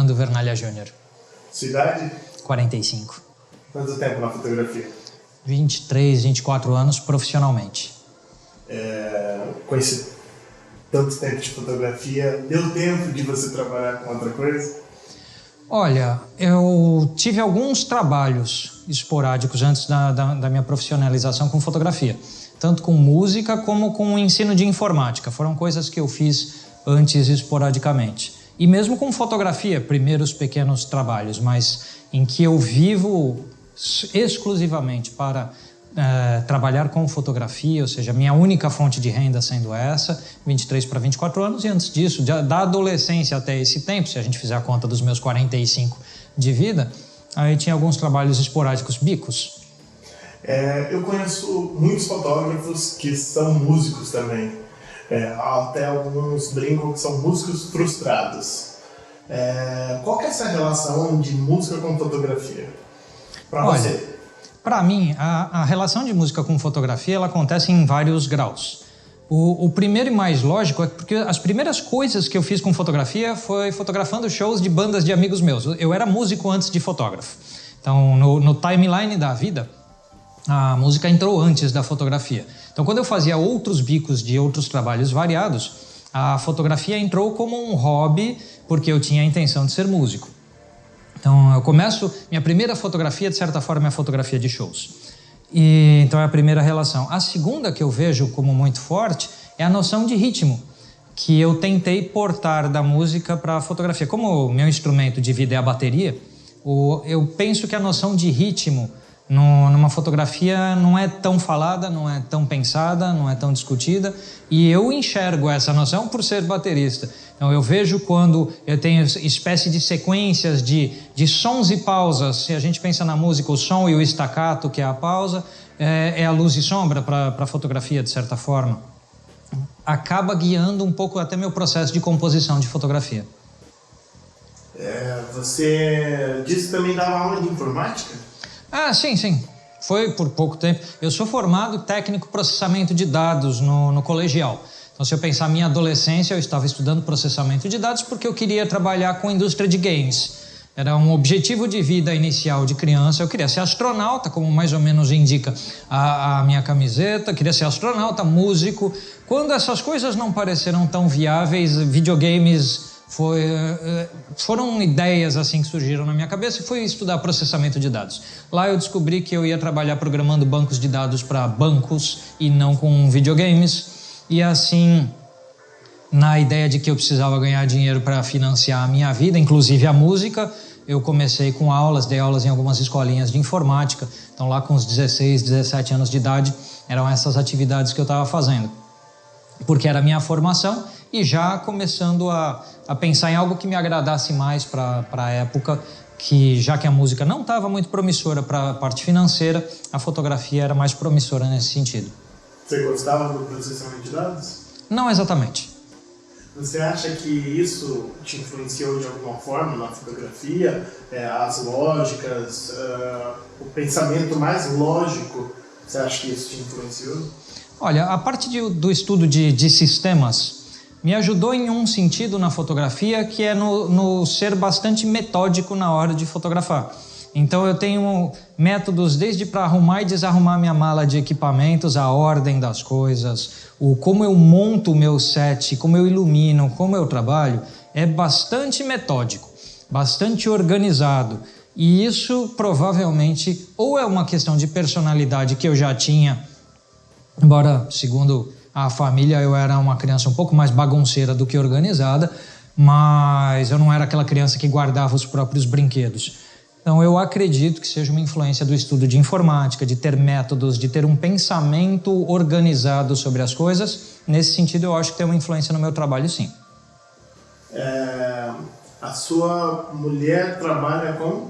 Armando Vernalha Júnior. Cidade? 45. Quanto tempo na fotografia? 23, 24 anos profissionalmente. Com esse tanto tempo de fotografia, deu tempo de você trabalhar com outra coisa? Olha, eu tive alguns trabalhos esporádicos antes da minha profissionalização com fotografia. Tanto com música como com o ensino de informática. Foram coisas que eu fiz antes esporadicamente. E mesmo com fotografia, primeiros pequenos trabalhos, mas em que eu vivo exclusivamente para trabalhar com fotografia, ou seja, minha única fonte de renda sendo essa, 23 para 24 anos, e antes disso, da adolescência até esse tempo, se a gente fizer a conta dos meus 45 de vida, aí tinha alguns trabalhos esporádicos, bicos. Eu conheço muitos fotógrafos que são músicos também, até alguns brincam que são músicos frustrados. Qual que é essa relação de música com fotografia para você? Para mim, a relação de música com fotografia ela acontece em vários graus. O primeiro e mais lógico é porque as primeiras coisas que eu fiz com fotografia foi fotografando shows de bandas de amigos meus. Eu era músico antes de fotógrafo. Então, no timeline da vida, a música entrou antes da fotografia. Então, quando eu fazia outros bicos de outros trabalhos variados, a fotografia entrou como um hobby porque eu tinha a intenção de ser músico. Então, eu começo... Minha primeira fotografia, de certa forma, é a fotografia de shows. Então, é a primeira relação. A segunda que eu vejo como muito forte é a noção de ritmo, que eu tentei portar da música para a fotografia. Como o meu instrumento de vida é a bateria, eu penso que a noção de ritmo numa fotografia não é tão falada, não é tão pensada, não é tão discutida, e eu enxergo essa noção por ser baterista. Então eu vejo quando eu tenho espécie de sequências de sons e pausas. Se a gente pensa na música, o som e o staccato, que é a pausa, é a luz e sombra para a fotografia, de certa forma. Acaba guiando um pouco até meu processo de composição de fotografia. Você disse que também dava aula de informática? Ah, sim. Foi por pouco tempo. Eu sou formado técnico processamento de dados no colegial. Então, se eu pensar minha adolescência, eu estava estudando processamento de dados porque eu queria trabalhar com a indústria de games. Era um objetivo de vida inicial de criança. Eu queria ser astronauta, como mais ou menos indica a minha camiseta. Queria ser astronauta, músico. Quando essas coisas não pareceram tão viáveis, videogames... Foram ideias assim que surgiram na minha cabeça e fui estudar processamento de dados. Lá eu descobri que eu ia trabalhar programando bancos de dados para bancos e não com videogames. E assim, na ideia de que eu precisava ganhar dinheiro para financiar a minha vida, inclusive a música, eu comecei com aulas, dei aulas em algumas escolinhas de informática. Então lá com os 16, 17 anos de idade, eram essas atividades que eu estava fazendo. Porque era a minha formação e já começando a pensar em algo que me agradasse mais para a época, que já que a música não estava muito promissora para a parte financeira, a fotografia era mais promissora nesse sentido. Você gostava do processamento de dados? Não exatamente. Você acha que isso te influenciou de alguma forma na fotografia? As lógicas, o pensamento mais lógico, você acha que isso te influenciou? Olha, a parte do estudo de sistemas me ajudou em um sentido na fotografia, que é no ser bastante metódico na hora de fotografar. Então eu tenho métodos desde para arrumar e desarrumar minha mala de equipamentos, a ordem das coisas, como eu monto o meu set, como eu ilumino, como eu trabalho, é bastante metódico, bastante organizado. E isso provavelmente ou é uma questão de personalidade que eu já tinha, embora, segundo a família, eu era uma criança um pouco mais bagunceira do que organizada, mas eu não era aquela criança que guardava os próprios brinquedos. Então, eu acredito que seja uma influência do estudo de informática, de ter métodos, de ter um pensamento organizado sobre as coisas. Nesse sentido, eu acho que tem uma influência no meu trabalho, sim. A sua mulher trabalha com?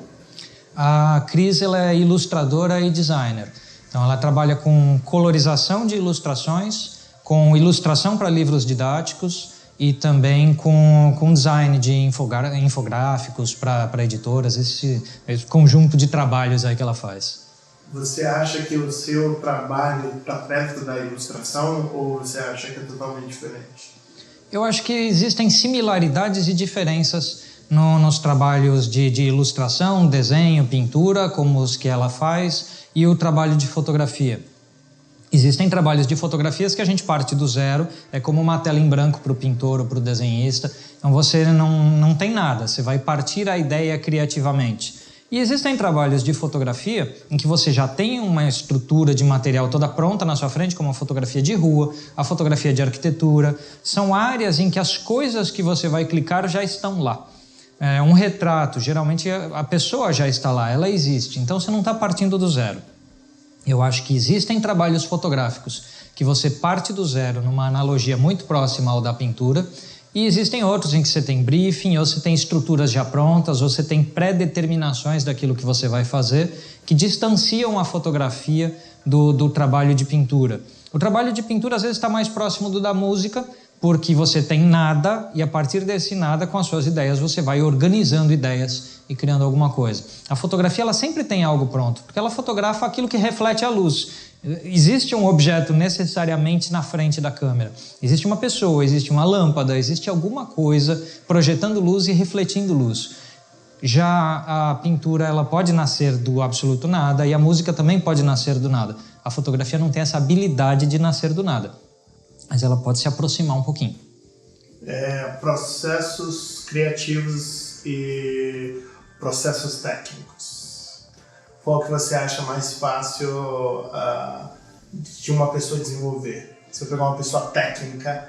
A Cris, ela é ilustradora e designer. Então, ela trabalha com colorização de ilustrações, com ilustração para livros didáticos e também com design de infográficos para editoras, esse conjunto de trabalhos aí que ela faz. Você acha que o seu trabalho está perto da ilustração ou você acha que é totalmente diferente? Eu acho que existem similaridades e diferenças nos trabalhos de ilustração, desenho, pintura, como os que ela faz, e o trabalho de fotografia. Existem trabalhos de fotografias que a gente parte do zero, é como uma tela em branco para o pintor ou para o desenhista, então você não tem nada, você vai partir a ideia criativamente. E existem trabalhos de fotografia em que você já tem uma estrutura de material toda pronta na sua frente, como a fotografia de rua, a fotografia de arquitetura. São áreas em que as coisas que você vai clicar já estão lá. Um retrato, geralmente a pessoa já está lá, ela existe, então você não está partindo do zero. Eu acho que existem trabalhos fotográficos que você parte do zero numa analogia muito próxima ao da pintura, e existem outros em que você tem briefing, ou você tem estruturas já prontas, ou você tem pré-determinações daquilo que você vai fazer, que distanciam a fotografia do trabalho de pintura. O trabalho de pintura às vezes está mais próximo do da música, porque você tem nada e a partir desse nada, com as suas ideias, você vai organizando ideias e criando alguma coisa. A fotografia ela sempre tem algo pronto, porque ela fotografa aquilo que reflete a luz. Existe um objeto necessariamente na frente da câmera. Existe uma pessoa, existe uma lâmpada, existe alguma coisa projetando luz e refletindo luz. Já a pintura ela pode nascer do absoluto nada e a música também pode nascer do nada. A fotografia não tem essa habilidade de nascer do nada, mas ela pode se aproximar um pouquinho. Processos criativos e processos técnicos. Qual que você acha mais fácil de uma pessoa desenvolver? Se eu pegar uma pessoa técnica,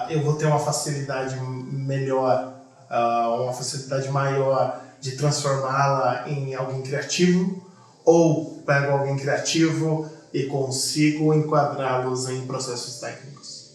eu vou ter uma facilidade melhor, uma facilidade maior de transformá-la em alguém criativo, ou pego alguém criativo e consigo enquadrá-los em processos técnicos?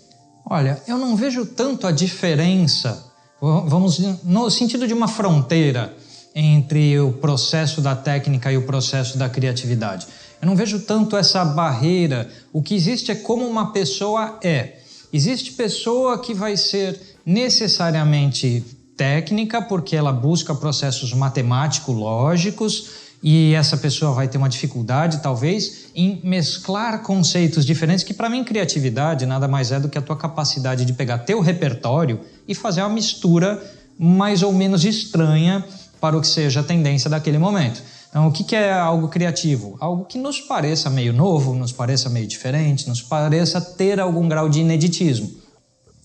Olha, eu não vejo tanto a diferença, vamos no sentido de uma fronteira entre o processo da técnica e o processo da criatividade. Eu não vejo tanto essa barreira. O que existe é como uma pessoa é. Existe pessoa que vai ser necessariamente técnica porque ela busca processos matemático-lógicos e essa pessoa vai ter uma dificuldade, talvez, em mesclar conceitos diferentes, que para mim criatividade nada mais é do que a tua capacidade de pegar teu repertório e fazer uma mistura mais ou menos estranha para o que seja a tendência daquele momento. Então, o que é algo criativo? Algo que nos pareça meio novo, nos pareça meio diferente, nos pareça ter algum grau de ineditismo.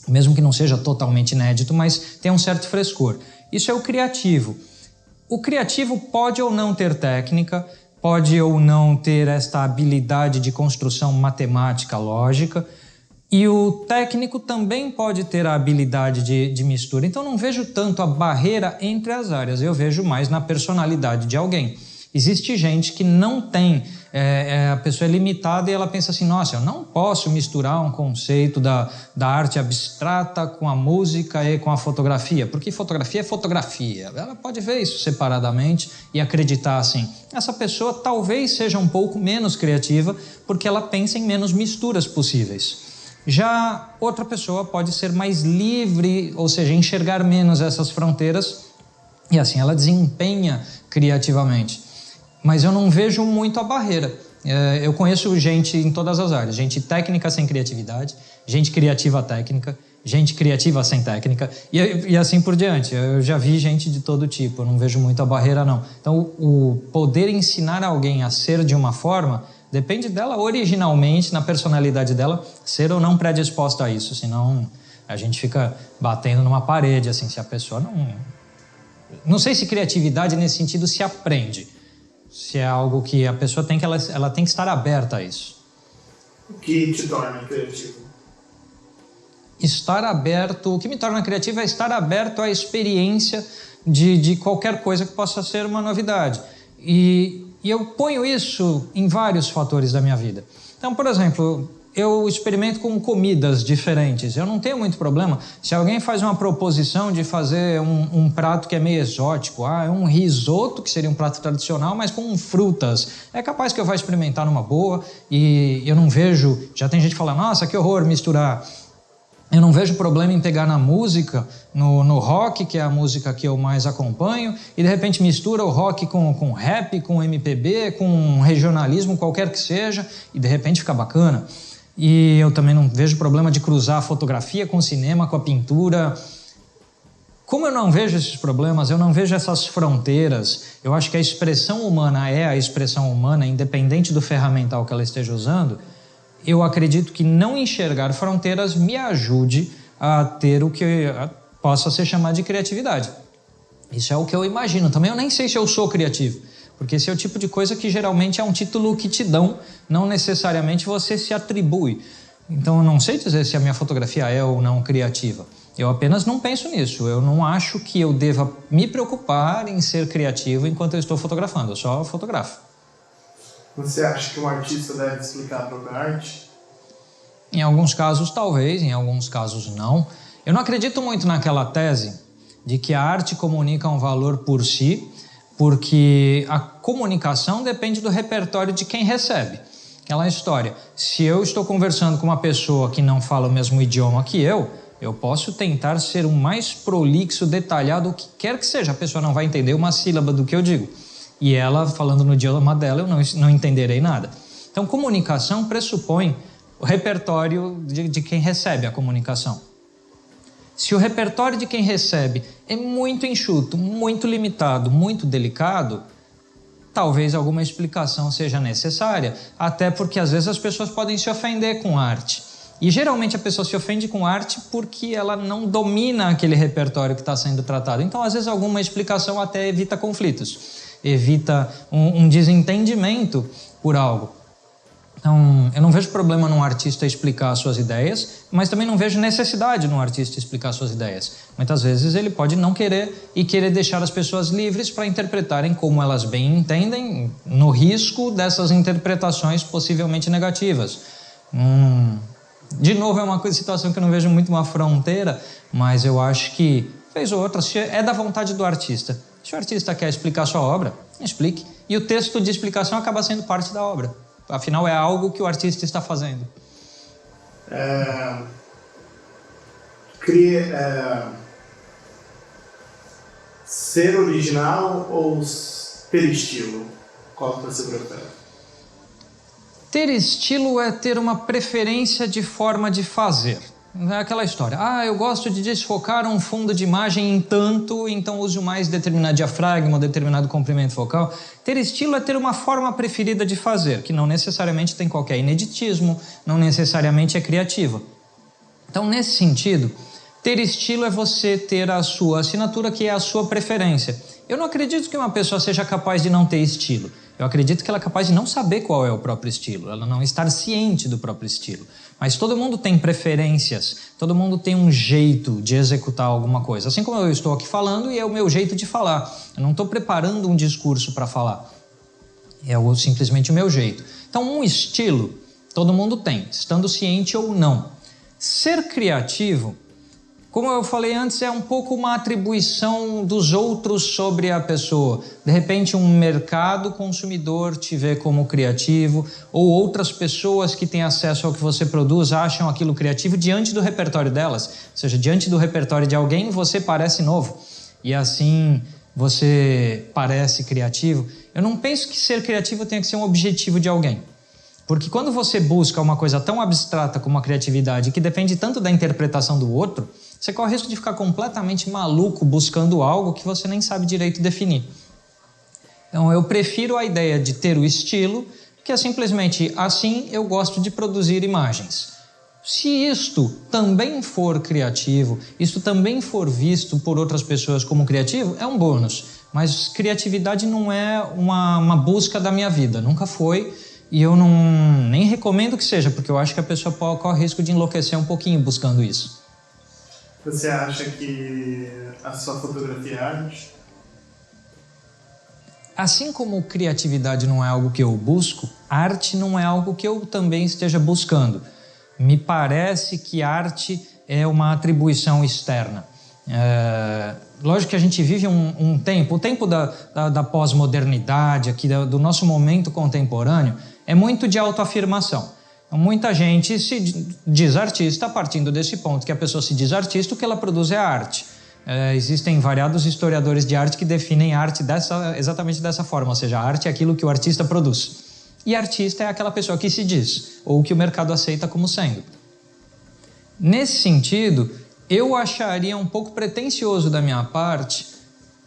Mesmo que não seja totalmente inédito, mas tem um certo frescor. Isso é o criativo. O criativo pode ou não ter técnica, pode ou não ter esta habilidade de construção matemática, lógica, e o técnico também pode ter a habilidade de mistura. Então não vejo tanto a barreira entre as áreas, eu vejo mais na personalidade de alguém. Existe gente que não tem, a pessoa é limitada e ela pensa assim, nossa, eu não posso misturar um conceito da arte abstrata com a música e com a fotografia, porque fotografia é fotografia. Ela pode ver isso separadamente e acreditar assim. Essa pessoa talvez seja um pouco menos criativa porque ela pensa em menos misturas possíveis. Já outra pessoa pode ser mais livre, ou seja, enxergar menos essas fronteiras e assim ela desempenha criativamente. Mas eu não vejo muito a barreira. Eu conheço gente em todas as áreas, gente técnica sem criatividade, gente criativa técnica, gente criativa sem técnica e assim por diante. Eu já vi gente de todo tipo, eu não vejo muito a barreira não. Então o poder ensinar alguém a ser de uma forma depende dela originalmente, na personalidade dela, ser ou não predisposta a isso, senão a gente fica batendo numa parede, assim, se a pessoa não... Não sei se criatividade nesse sentido se aprende, se é algo que a pessoa tem que, ela tem que estar aberta a isso. O que te torna criativo? Estar aberto, o que me torna criativo é estar aberto à experiência de qualquer coisa que possa ser uma novidade. E eu ponho isso em vários fatores da minha vida. Então, por exemplo, eu experimento com comidas diferentes. Eu não tenho muito problema. Se alguém faz uma proposição de fazer um prato que é meio exótico, um risoto, que seria um prato tradicional, mas com frutas, é capaz que eu vá experimentar numa boa e eu não vejo... Já tem gente que fala, nossa, que horror misturar... Eu não vejo problema em pegar na música, no rock, que é a música que eu mais acompanho, e de repente mistura o rock com rap, com MPB, com regionalismo, qualquer que seja, e de repente fica bacana. E eu também não vejo problema de cruzar a fotografia com o cinema, com a pintura, Como eu não vejo esses problemas, eu não vejo essas fronteiras, eu acho que a expressão humana é a expressão humana, independente do ferramental que ela esteja usando, eu acredito que não enxergar fronteiras me ajude a ter o que possa ser chamado de criatividade. Isso é o que eu imagino. Também eu nem sei se eu sou criativo, porque esse é o tipo de coisa que geralmente é um título que te dão, não necessariamente você se atribui. Então eu não sei dizer se a minha fotografia é ou não criativa. Eu apenas não penso nisso. Eu não acho que eu deva me preocupar em ser criativo enquanto eu estou fotografando. Eu só fotografo. Você acha que um artista deve explicar a própria arte? Em alguns casos, talvez. Em alguns casos, não. Eu não acredito muito naquela tese de que a arte comunica um valor por si, porque a comunicação depende do repertório de quem recebe. Aquela história, se eu estou conversando com uma pessoa que não fala o mesmo idioma que eu posso tentar ser o mais prolixo, detalhado, o que quer que seja. A pessoa não vai entender uma sílaba do que eu digo. E ela, falando no idioma dela, eu não entenderei nada. Então, comunicação pressupõe o repertório de quem recebe a comunicação. Se o repertório de quem recebe é muito enxuto, muito limitado, muito delicado, talvez alguma explicação seja necessária, até porque às vezes as pessoas podem se ofender com arte. E geralmente a pessoa se ofende com arte porque ela não domina aquele repertório que está sendo tratado. Então, às vezes, alguma explicação até evita conflitos, evita um desentendimento por algo. Então, eu não vejo problema num artista explicar suas ideias, mas também não vejo necessidade num artista explicar suas ideias. Muitas vezes ele pode não querer e querer deixar as pessoas livres para interpretarem como elas bem entendem, no risco dessas interpretações possivelmente negativas. De novo, é uma situação que eu não vejo muito uma fronteira, mas eu acho que, vez ou outra, é da vontade do artista. Se o artista quer explicar sua obra, explique. E o texto de explicação acaba sendo parte da obra. Afinal, é algo que o artista está fazendo. Ser original ou ter estilo? Qual que você prefere? Ter estilo é ter uma preferência de forma de fazer. É aquela história, eu gosto de desfocar um fundo de imagem em tanto, então uso mais determinado diafragma, determinado comprimento focal. Ter estilo é ter uma forma preferida de fazer, que não necessariamente tem qualquer ineditismo, não necessariamente é criativa. Então, nesse sentido, ter estilo é você ter a sua assinatura, que é a sua preferência. Eu não acredito que uma pessoa seja capaz de não ter estilo. Eu acredito que ela é capaz de não saber qual é o próprio estilo, ela não estar ciente do próprio estilo. Mas todo mundo tem preferências, todo mundo tem um jeito de executar alguma coisa. Assim como eu estou aqui falando e é o meu jeito de falar. Eu não estou preparando um discurso para falar. É simplesmente o meu jeito. Então, um estilo todo mundo tem, estando ciente ou não. Ser criativo, como eu falei antes, é um pouco uma atribuição dos outros sobre a pessoa. De repente, um mercado consumidor te vê como criativo, ou outras pessoas que têm acesso ao que você produz acham aquilo criativo diante do repertório delas. Ou seja, diante do repertório de alguém, você parece novo. E assim, você parece criativo. Eu não penso que ser criativo tenha que ser um objetivo de alguém. Porque quando você busca uma coisa tão abstrata como a criatividade, que depende tanto da interpretação do outro, você corre o risco de ficar completamente maluco buscando algo que você nem sabe direito definir. Então, eu prefiro a ideia de ter o estilo, que é simplesmente assim eu gosto de produzir imagens. Se isto também for criativo, isto também for visto por outras pessoas como criativo, é um bônus. Mas criatividade não é uma busca da minha vida, nunca foi. E eu nem recomendo que seja, porque eu acho que a pessoa corre o risco de enlouquecer um pouquinho buscando isso. Você acha que a sua fotografia é arte? Assim como criatividade não é algo que eu busco, arte não é algo que eu também esteja buscando. Me parece que arte é uma atribuição externa. Lógico que a gente vive um tempo, o tempo da pós-modernidade, aqui do nosso momento contemporâneo, é muito de autoafirmação. Muita gente se diz artista partindo desse ponto, que a pessoa se diz artista, o que ela produz é arte. Existem variados historiadores de arte que definem arte exatamente dessa forma, ou seja, a arte é aquilo que o artista produz. E artista é aquela pessoa que se diz, ou que o mercado aceita como sendo. Nesse sentido, eu acharia um pouco pretensioso da minha parte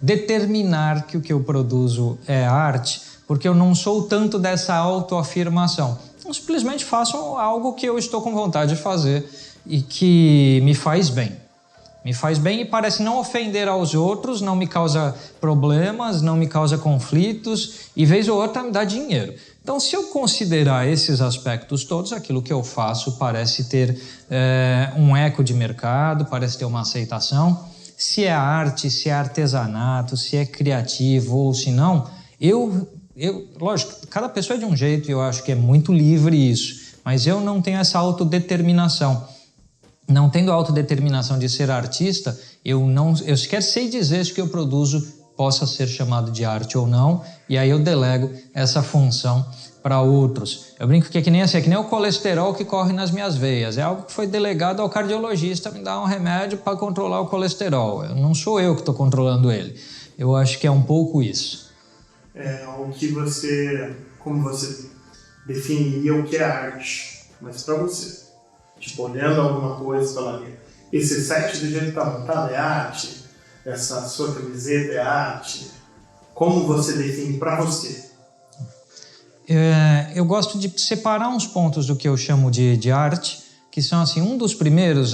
determinar que o que eu produzo é arte, porque eu não sou tanto dessa autoafirmação. Eu simplesmente faço algo que eu estou com vontade de fazer e que me faz bem. Me faz bem e parece não ofender aos outros, não me causa problemas, não me causa conflitos e vez ou outra me dá dinheiro. Então, se eu considerar esses aspectos todos, aquilo que eu faço parece ter um eco de mercado, parece ter uma aceitação. Se é arte, se é artesanato, se é criativo ou se não, lógico, cada pessoa é de um jeito e eu acho que é muito livre isso, mas eu não tenho essa autodeterminação. Não tendo a autodeterminação de ser artista, eu sequer sei dizer se o que eu produzo possa ser chamado de arte ou não, e aí eu delego essa função para outros. Eu brinco que é que nem o colesterol que corre nas minhas veias, é algo que foi delegado ao cardiologista me dar um remédio para controlar o colesterol. Não sou eu que estou controlando ele. Eu acho que é um pouco isso. Como você definiria o que é arte, mas para você? Tipo, olhando alguma coisa, falando, esse set do jeito que está montado é arte? Essa sua camiseta é arte? Como você define para você? Eu gosto de separar uns pontos do que eu chamo de arte, que são assim, um dos primeiros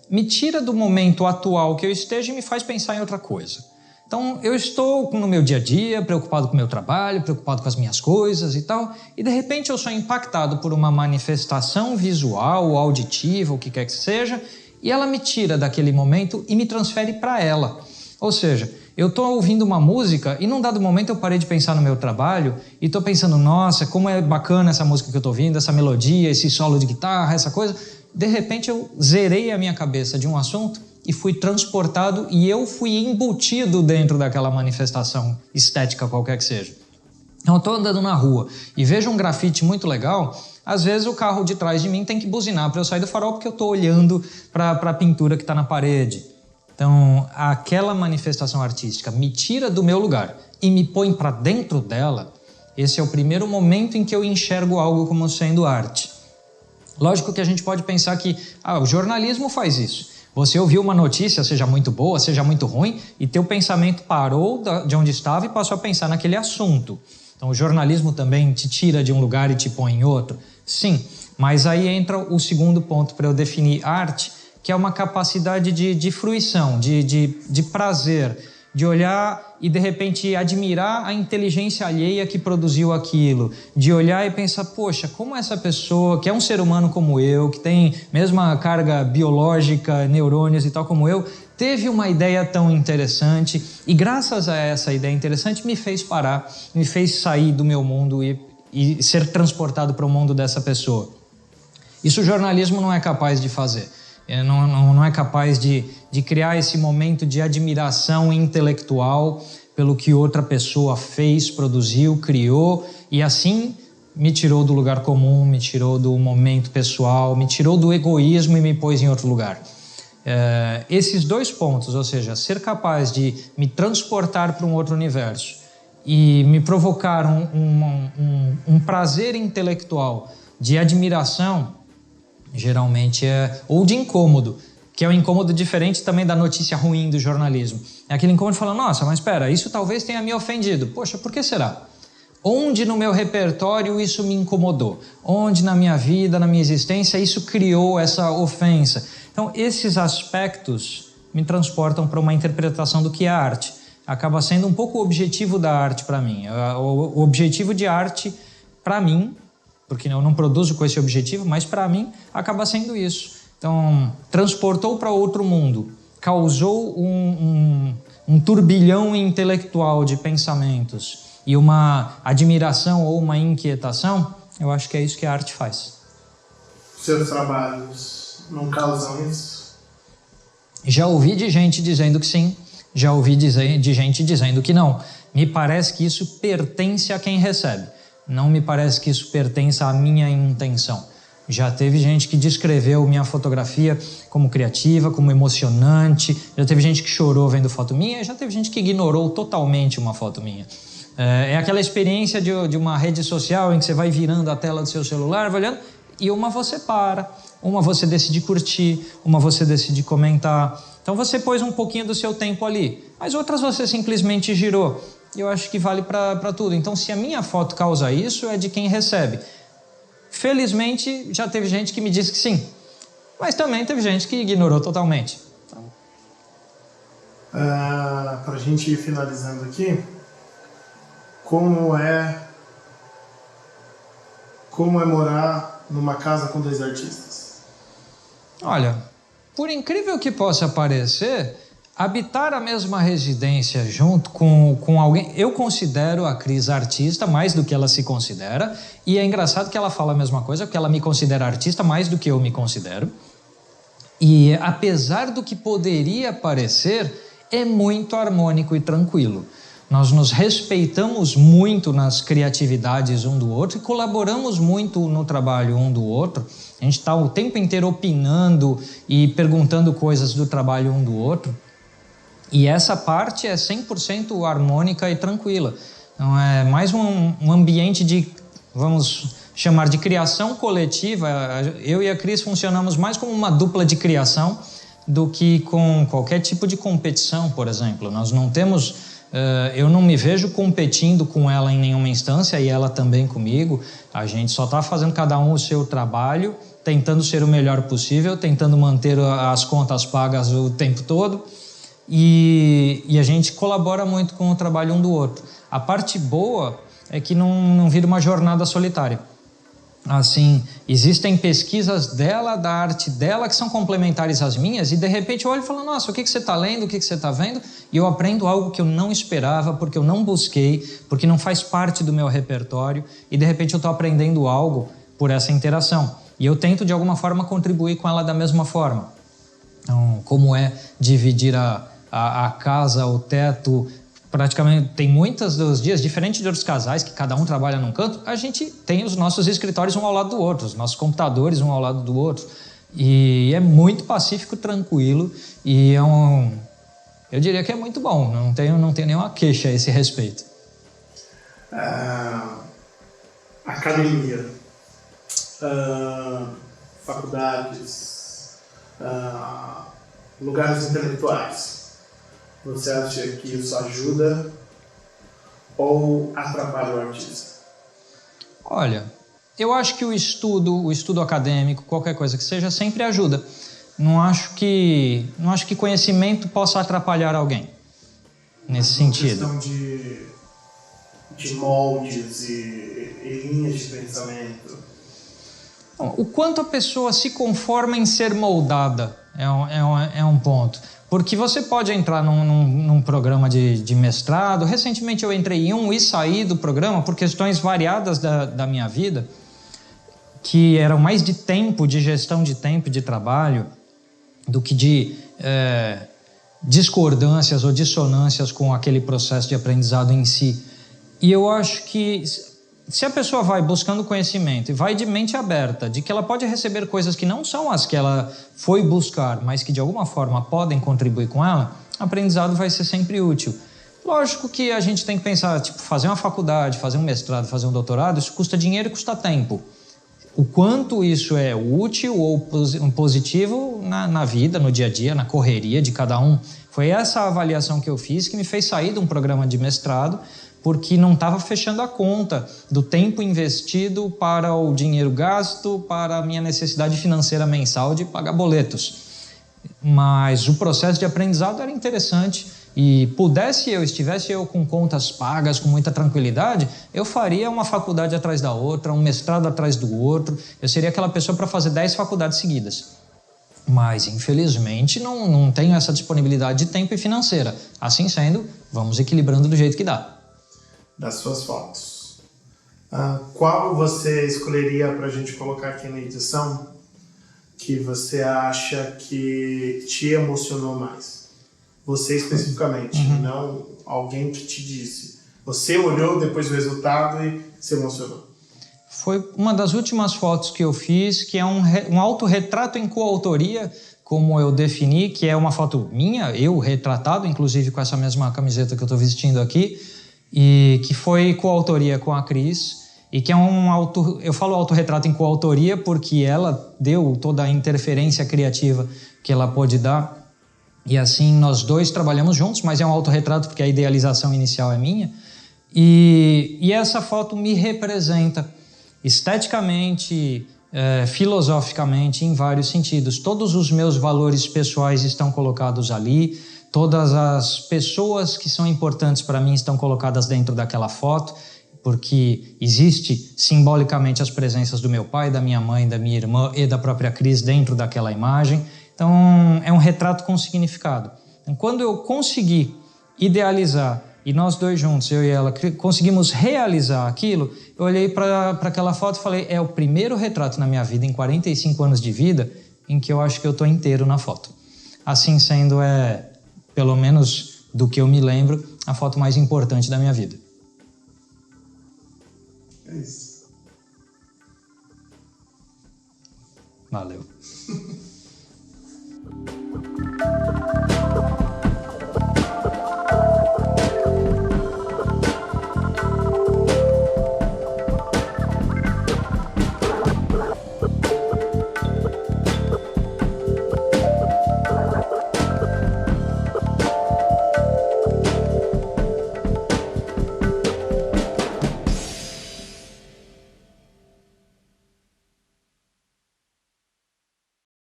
me tira do momento atual que eu esteja e me faz pensar em outra coisa. Então, eu estou no meu dia a dia, preocupado com o meu trabalho, preocupado com as minhas coisas e tal, e de repente eu sou impactado por uma manifestação visual ou auditiva, o que quer que seja, e ela me tira daquele momento e me transfere para ela. Ou seja, eu estou ouvindo uma música e num dado momento eu parei de pensar no meu trabalho e estou pensando, nossa, como é bacana essa música que eu estou ouvindo, essa melodia, esse solo de guitarra, essa coisa. De repente eu zerei a minha cabeça de um assunto e fui transportado e eu fui embutido dentro daquela manifestação estética qualquer que seja. Então eu estou andando na rua e vejo um grafite muito legal, às vezes o carro de trás de mim tem que buzinar para eu sair do farol porque eu estou olhando para a pintura que está na parede. Então aquela manifestação artística me tira do meu lugar e me põe para dentro dela. Esse é o primeiro momento em que eu enxergo algo como sendo arte. Lógico que a gente pode pensar que o jornalismo faz isso. Você ouviu uma notícia, seja muito boa, seja muito ruim, e teu pensamento parou de onde estava e passou a pensar naquele assunto. Então o jornalismo também te tira de um lugar e te põe em outro. Sim, mas aí entra o segundo ponto para eu definir arte, que é uma capacidade de fruição, de prazer, de olhar e de repente admirar a inteligência alheia que produziu aquilo, de olhar e pensar, poxa, como essa pessoa, que é um ser humano como eu, que tem mesma carga biológica, neurônios e tal como eu, teve uma ideia tão interessante e graças a essa ideia interessante me fez parar, me fez sair do meu mundo e ser transportado para o mundo dessa pessoa. Isso o jornalismo não é capaz de fazer. Não é capaz de criar esse momento de admiração intelectual pelo que outra pessoa fez, produziu, criou e assim me tirou do lugar comum, me tirou do momento pessoal, me tirou do egoísmo e me pôs em outro lugar. Esses dois pontos, ou seja, ser capaz de me transportar para um outro universo e me provocar um prazer intelectual de admiração, geralmente ou de incômodo, que é um incômodo diferente também da notícia ruim do jornalismo. É aquele incômodo de falar, nossa, mas espera, isso talvez tenha me ofendido. Poxa, por que será? Onde no meu repertório isso me incomodou? Onde na minha vida, na minha existência, isso criou essa ofensa? Então, esses aspectos me transportam para uma interpretação do que é arte. Acaba sendo um pouco o objetivo da arte para mim. O objetivo de arte, para mim, porque eu não produzo com esse objetivo, mas para mim acaba sendo isso. Então, transportou para outro mundo, causou um turbilhão intelectual de pensamentos e uma admiração ou uma inquietação, eu acho que é isso que a arte faz. Seus trabalhos não causam isso? Já ouvi de gente dizendo que sim, já ouvi de gente dizendo que não. Me parece que isso pertence a quem recebe. Não me parece que isso pertença à minha intenção. Já teve gente que descreveu minha fotografia como criativa, como emocionante. Já teve gente que chorou vendo foto minha. Já teve gente que ignorou totalmente uma foto minha. É aquela experiência de uma rede social em que você vai virando a tela do seu celular, vai olhando, e uma você para, Uma você decide curtir, uma você decide comentar. Então você pôs um pouquinho do seu tempo ali, mas outras você simplesmente girou. Eu acho que vale para tudo. Então se a minha foto causa isso, é de quem recebe. Felizmente já teve gente que me disse que sim, mas também teve gente que ignorou totalmente. Para a gente ir finalizando aqui, como é morar numa casa com 2 artistas? Olha, por incrível que possa parecer, habitar a mesma residência junto com alguém... Eu considero a Cris artista mais do que ela se considera, e é engraçado que ela fala a mesma coisa, porque ela me considera artista mais do que eu me considero. E apesar do que poderia parecer, é muito harmônico e tranquilo. Nós nos respeitamos muito nas criatividades um do outro e colaboramos muito no trabalho um do outro. A gente está o tempo inteiro opinando e perguntando coisas do trabalho um do outro. E essa parte é 100% harmônica e tranquila. Então é mais um ambiente de, vamos chamar de criação coletiva. Eu e a Cris funcionamos mais como uma dupla de criação do que com qualquer tipo de competição, por exemplo. Nós não temos... eu não me vejo competindo com ela em nenhuma instância e ela também comigo. A gente só está fazendo cada um o seu trabalho, tentando ser o melhor possível, tentando manter as contas pagas o tempo todo. E a gente colabora muito com o trabalho um do outro. A parte boa é que não vira uma jornada solitária. Assim, existem pesquisas dela, da arte dela, que são complementares às minhas, e de repente eu olho e falo, nossa, o que você está lendo, o que você está vendo? E eu aprendo algo que eu não esperava, porque eu não busquei, porque não faz parte do meu repertório, e de repente eu estou aprendendo algo por essa interação. E eu tento, de alguma forma, contribuir com ela da mesma forma. Então, como é dividir a casa, o teto... Praticamente tem muitos dos dias, diferente de outros casais que cada um trabalha num canto, a gente tem os nossos escritórios um ao lado do outro, os nossos computadores um ao lado do outro. E é muito pacífico, tranquilo e eu diria que é muito bom, não tenho nenhuma queixa a esse respeito. Academia, faculdades, lugares intelectuais. Você acha que isso ajuda ou atrapalha o artista? Olha, eu acho que o estudo acadêmico, qualquer coisa que seja, sempre ajuda. Não acho que conhecimento possa atrapalhar alguém nesse sentido. Questão de moldes e linhas de pensamento. O quanto a pessoa se conforma em ser moldada é um ponto. Porque você pode entrar num programa de mestrado. Recentemente eu entrei em um e saí do programa por questões variadas da minha vida, que eram mais de tempo, de gestão de tempo e de trabalho, do que de discordâncias ou dissonâncias com aquele processo de aprendizado em si. E eu acho que se a pessoa vai buscando conhecimento e vai de mente aberta, de que ela pode receber coisas que não são as que ela foi buscar, mas que de alguma forma podem contribuir com ela, o aprendizado vai ser sempre útil. Lógico que a gente tem que pensar, tipo, fazer uma faculdade, fazer um mestrado, fazer um doutorado, isso custa dinheiro e custa tempo. O quanto isso é útil ou positivo na vida, no dia a dia, na correria de cada um. Foi essa avaliação que eu fiz que me fez sair de um programa de mestrado, porque não estava fechando a conta do tempo investido para o dinheiro gasto, para a minha necessidade financeira mensal de pagar boletos. Mas o processo de aprendizado era interessante e estivesse eu com contas pagas, com muita tranquilidade, eu faria uma faculdade atrás da outra, um mestrado atrás do outro, eu seria aquela pessoa para fazer 10 faculdades seguidas. Mas, infelizmente, não tenho essa disponibilidade de tempo e financeira. Assim sendo, vamos equilibrando do jeito que dá. Das suas fotos, qual você escolheria para a gente colocar aqui na edição que você acha que te emocionou mais? Você especificamente, não alguém que te disse. Você olhou depois do resultado e se emocionou. Foi uma das últimas fotos que eu fiz, que é um autorretrato em coautoria, como eu defini, que é uma foto minha, eu retratado, inclusive com essa mesma camiseta que eu estou vestindo aqui, e que foi coautoria com a Cris. e que é eu falo autorretrato em coautoria porque ela deu toda a interferência criativa que ela pôde dar, e assim nós dois trabalhamos juntos, mas é um autorretrato porque a idealização inicial é minha, e essa foto me representa esteticamente, filosoficamente, em vários sentidos. Todos os meus valores pessoais estão colocados ali, todas as pessoas que são importantes para mim estão colocadas dentro daquela foto, porque existe simbolicamente as presenças do meu pai, da minha mãe, da minha irmã e da própria Cris dentro daquela imagem. Então, é um retrato com significado. Então, quando eu consegui idealizar, e nós dois juntos, eu e ela, conseguimos realizar aquilo, eu olhei para aquela foto e falei, é o primeiro retrato na minha vida, em 45 anos de vida, em que eu acho que eu estou inteiro na foto. Assim sendo, pelo menos do que eu me lembro, a foto mais importante da minha vida. É isso. Valeu.